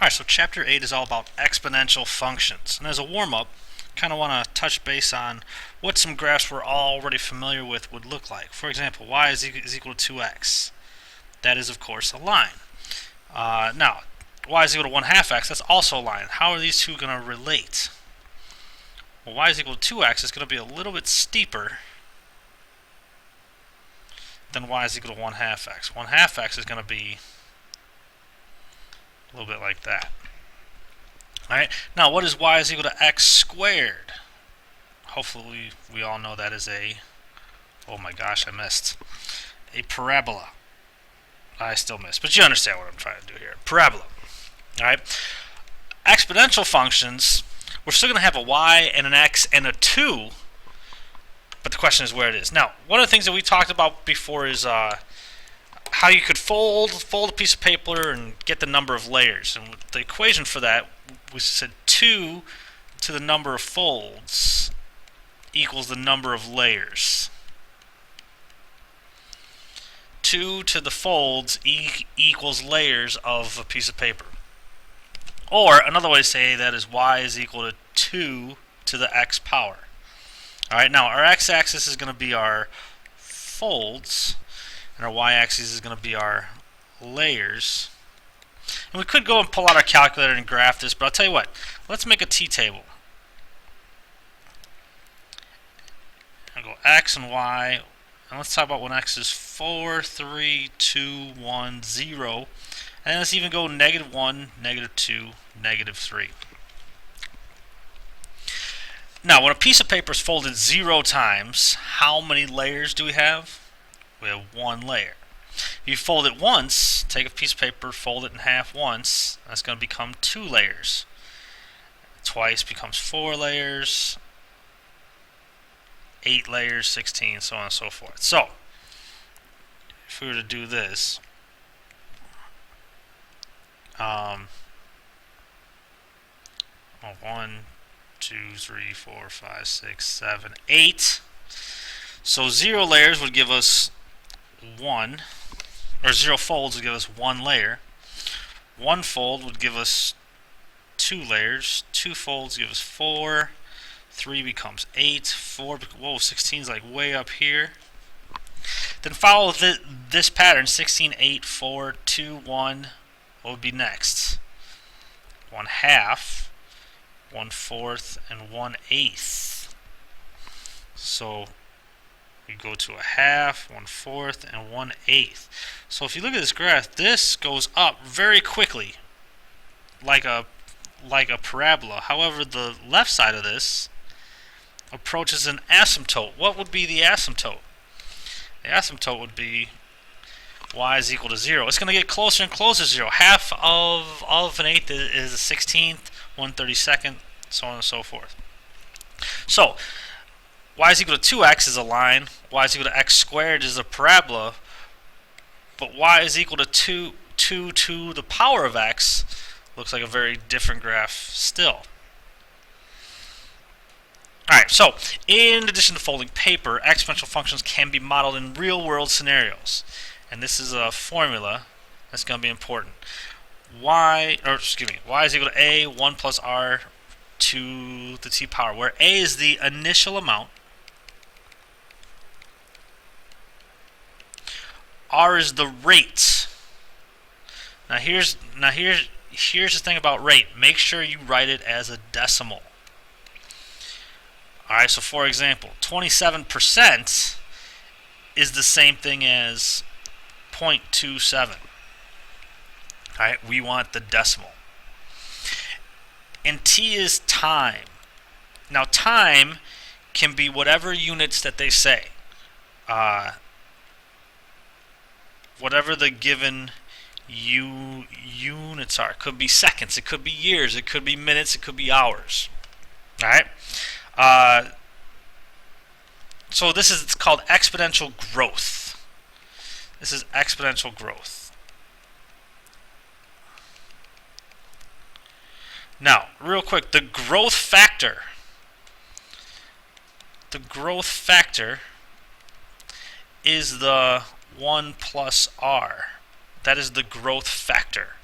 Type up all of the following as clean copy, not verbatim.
Alright, so Chapter 8 is all about exponential functions. And as a warm-up, kind of want to touch base on what some graphs we're already familiar with would look like. For example, y is equal to 2x. That is, of course, a line. Now, y is equal to 1/2 x, that's also a line. How are these two going to relate? Well, y is equal to 2x is going to be a little bit steeper than y is equal to 1/2 x. 1/2 x is going to be a little bit like that. Alright, now what is y is equal to x squared? Hopefully we all know that is oh my gosh, I missed. A parabola. I still missed, but you understand what I'm trying to do here. Parabola. Alright, exponential functions, we're still going to have a y and an x and a 2, but the question is where it is. Now, one of the things that we talked about before is how you could fold a piece of paper and get the number of layers. And the equation for that, we said 2 to the number of folds equals the number of layers. 2 to the folds equals layers of a piece of paper. Or another way to say that is y is equal to 2 to the x power. Alright, now our x-axis is going to be our folds, and our y-axis is going to be our layers. And we could go and pull out our calculator and graph this, but I'll tell you what, let's make a t-table. I'll go x and y, and let's talk about when x is 4, 3, 2, 1, 0, and let's even go -1, -2, -3. Now, when a piece of paper is folded 0 times, how many layers do we have? We have 1 layer. If you fold it once, take a piece of paper, fold it in half once, that's going to become 2 layers. Twice becomes 4 layers, 8 layers, 16, so on and so forth. So, if we were to do this, 1, 2, 3, 4, 5, 6, 7, 8. So 0 layers would give us 1, or 0 folds would give us 1 layer. 1 fold would give us 2 layers. 2 folds give us 4. 3 becomes 8. 4, whoa, 16 is like way up here. Then follow this pattern: 16, 8, 4, 2, 1. What would be next? 1/2, 1/4, and 1/8. So we go to 1/2, 1/4, and 1/8. So if you look at this graph, this goes up very quickly, like a parabola. However, the left side of this approaches an asymptote. What would be the asymptote? The asymptote would be y is equal to 0. It's going to get closer and closer to 0. Half of an eighth is a 16th, 1/32, so on and so forth. So y is equal to 2x is a line, y is equal to x squared is a parabola, but y is equal to 2 to the power of x looks like a very different graph still. Alright, so in addition to folding paper, exponential functions can be modeled in real-world scenarios. And this is a formula that's going to be important. y is equal to a 1 plus r to the t power, where a is the initial amount, r is the rate. Now here's the thing about rate. Make sure you write it as a decimal. Alright, so for example, 27% is the same thing as 0.27. Alright, we want the decimal. And t is time. Now time can be whatever units that they say. Whatever the given units are. It could be seconds, it could be years, it could be minutes, it could be hours. Alright? So it's called exponential growth. This is exponential growth. Now, real quick, the growth factor. The growth factor is the 1 plus r. That is the growth factor.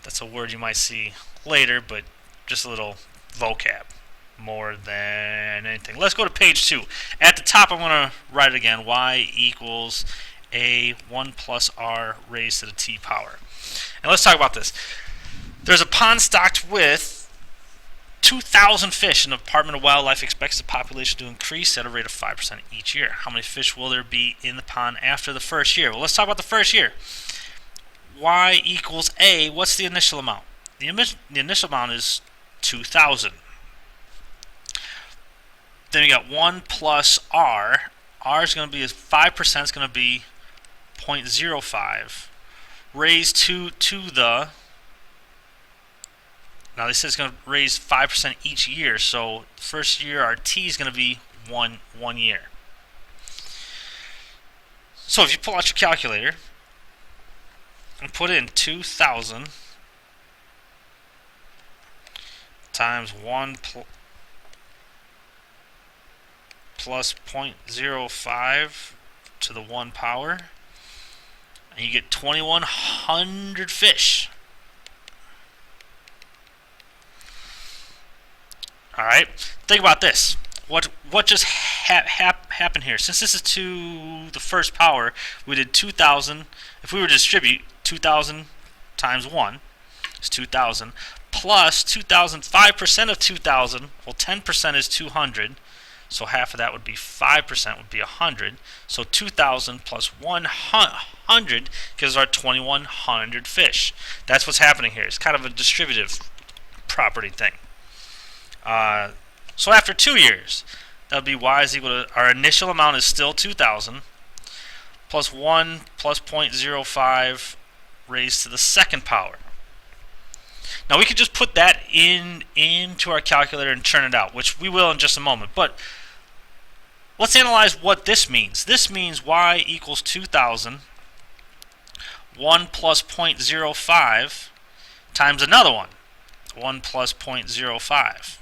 That's a word you might see later, but just a little vocab more than anything. Let's go to page 2. At the top, I'm going to write it again. Y equals a1 plus r raised to the t power. And let's talk about this. There's a pond stocked with 2,000 fish, and the Department of Wildlife expects the population to increase at a rate of 5% each year. How many fish will there be in the pond after the first year? Well, let's talk about the first year. Y equals A. What's the initial amount? The initial amount is 2,000. Then you got 1 plus R. R is going to be 5%. Is going to be 0.05 raised to the. Now this is going to raise 5% each year. So the first year our t is going to be one year. So if you pull out your calculator and put in 2,000 times 1 plus 0.05 to the 1 power, and you get 2,100 fish. All right, think about this. What just happened here? Since this is to the first power, we did 2,000. If we were to distribute 2,000 times 1 is 2,000 plus 2,000. 5% of 2,000. Well, 10% is 200. So half of that would be 5%, would be 100. So 2,000 plus 100 gives our 2,100 fish. That's what's happening here. It's kind of a distributive property thing. So after 2 years, that would be y is equal to, our initial amount is still 2,000, plus 1 plus 0.05 raised to the second power. Now we could just put that into our calculator and churn it out, which we will in just a moment. But let's analyze what this means. This means y equals 2,000, 1 plus 0.05 times another one, 1 plus 0.05.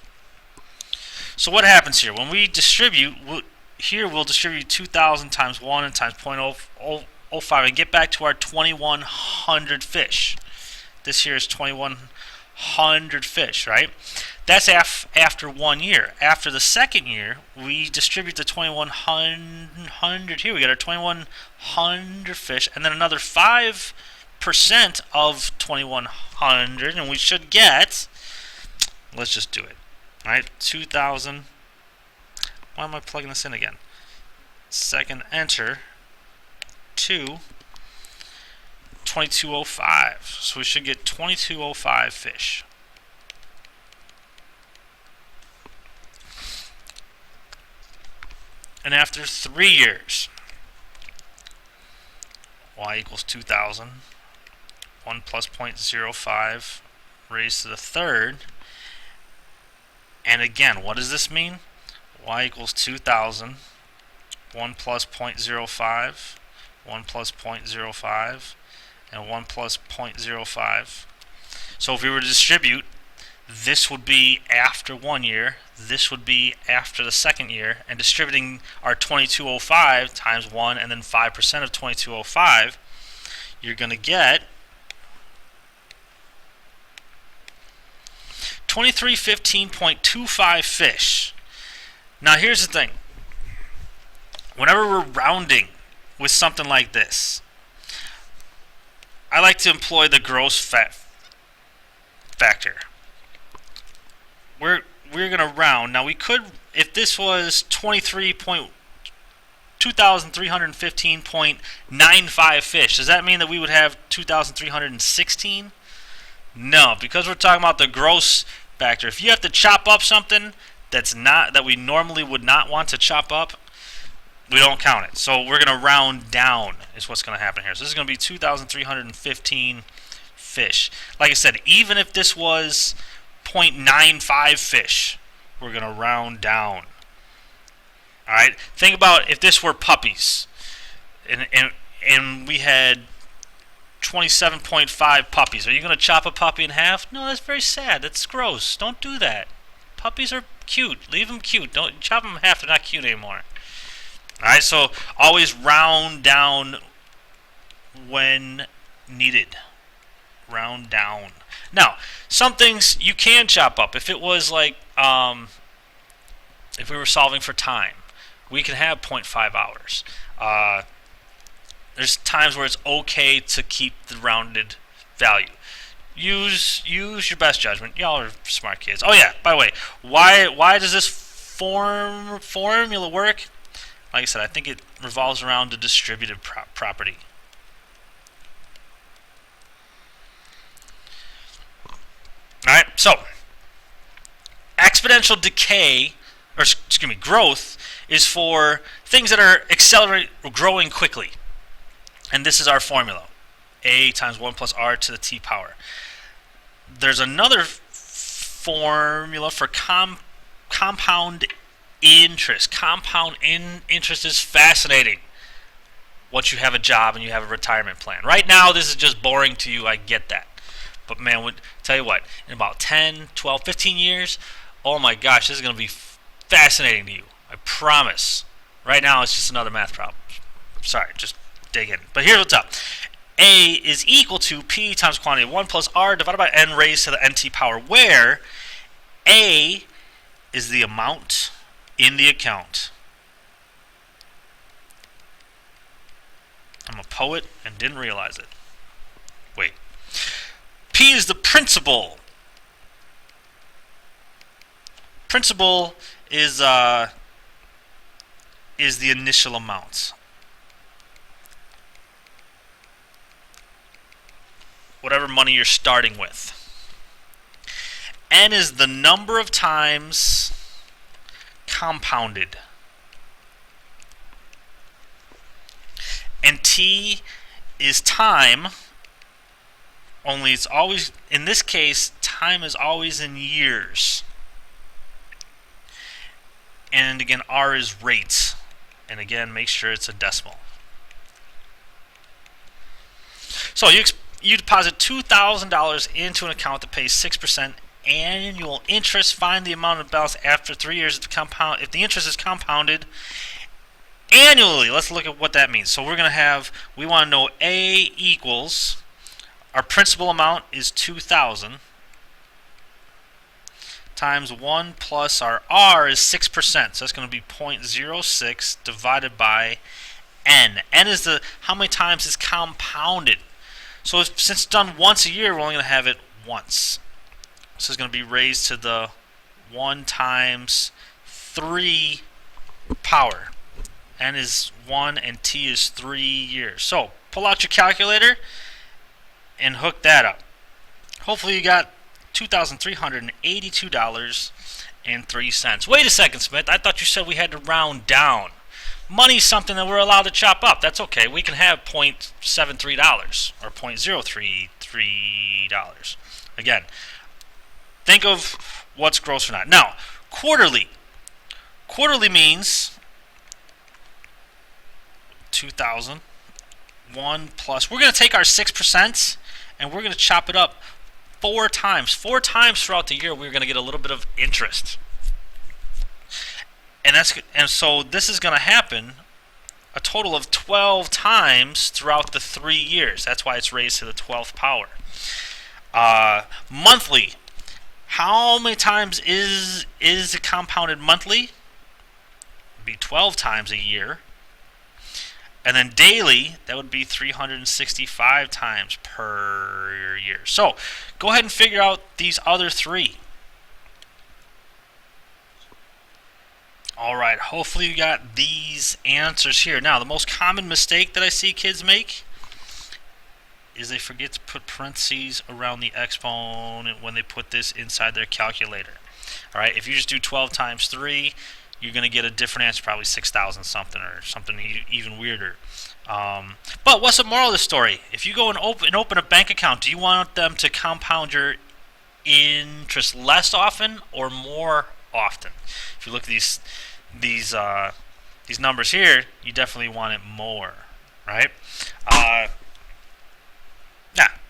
So what happens here? When we distribute, we'll distribute 2,000 times 1 and times 0.005 and get back to our 2,100 fish. This here is 2,100 fish, right? That's after 1 year. After the second year, we distribute the 2,100 here. We got our 2,100 fish, and then another 5% of 2,100, and we should get, let's just do it. All right, 2,000. Why am I plugging this in again? Second enter, 2205. So we should get 2205 fish. And after 3 years, y equals 2,000, 1 plus 0.05 raised to the third. And again, what does this mean? Y equals 2,000, 1 plus 0.05, 1 plus 0.05, and 1 plus 0.05. So if we were to distribute, this would be after 1 year, this would be after the second year, and distributing our 2205 times 1 and then 5% of 2205, you're going to get 2315.25 fish. Now here's the thing. Whenever we're rounding with something like this, I like to employ the gross factor. We're going to round. Now we could, if this was 2,315.95 fish, does that mean that we would have 2,316? No, because we're talking about the gross factor. If you have to chop up something that we normally would not want to chop up, we don't count it. So we're going to round down is what's going to happen here. So this is going to be 2,315 fish. Like I said, even if this was 0.95 fish, we're going to round down. All right. Think about if this were puppies, and we had 27.5 puppies. Are you going to chop a puppy in half? No, that's very sad. That's gross. Don't do that. Puppies are cute. Leave them cute. Don't chop them in half. They're not cute anymore. All right. So always round down when needed. Round down. Now, some things you can chop up. If it was like, if we were solving for time, we can have 0.5 hours. There's times where it's okay to keep the rounded value. Use your best judgment. Y'all are smart kids. Oh yeah, by the way, why does this formula work? Like I said, I think it revolves around the distributive property. Alright, so exponential decay, or excuse me, growth is for things that are growing quickly. And this is our formula. A times 1 plus r to the t power. There's another formula for compound interest. Compound interest is fascinating once you have a job and you have a retirement plan. Right now, this is just boring to you. I get that. But man, tell you what, in about 10, 12, 15 years, oh my gosh, this is going to be fascinating to you. I promise. Right now, it's just another math problem. Sorry, just dig in. But here's what's up. A is equal to P times quantity of 1 plus R divided by N raised to the NT power, where A is the amount in the account. I'm a poet and didn't realize it. Wait. P is the principal. Principal is the initial amount. Whatever money you're starting with. N is the number of times compounded. And T is time, only it's always, in this case, time is always in years. And again, R is rates. And again, make sure it's a decimal. So you deposit $2,000 into an account that pays 6% annual interest. Find the amount of balance after 3 years if the interest is compounded annually. Let's look at what that means. So we want to know A equals, our principal amount is 2,000 times 1 plus our R is 6%. So that's going to be 0.06 divided by N. N is how many times it's compounded. So since it's done once a year, we're only going to have it once. So it's going to be raised to the 1 times 3 power. N is 1 and T is 3 years. So pull out your calculator and hook that up. Hopefully you got $2,382.03. Wait a second, Smith. I thought you said we had to round down. Money's something that we're allowed to chop up. That's okay. We can have $0.73 or $0.033. Again, think of what's gross or not. Now, quarterly. Quarterly means 2,000. 1 plus. We're going to take our 6% and we're going to chop it up 4 times. 4 times throughout the year, we're going to get a little bit of interest. And so this is going to happen a total of 12 times throughout the 3 years. That's why it's raised to the 12th power. Monthly. How many times is it compounded monthly? It'd be 12 times a year. And then daily, that would be 365 times per year. So go ahead and figure out these other 3. Alright, hopefully you got these answers here. Now, the most common mistake that I see kids make is they forget to put parentheses around the exponent when they put this inside their calculator. Alright, if you just do 12 times 3, you're going to get a different answer, probably 6,000 something or something even weirder. But what's the moral of the story? If you go and open a bank account, do you want them to compound your interest less often or more often? If you look at these numbers here, you definitely want it more, right? Yeah,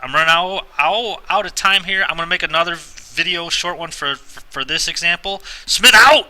I'm running out of time here. I'm going to make another video, short one for this example. Smith out!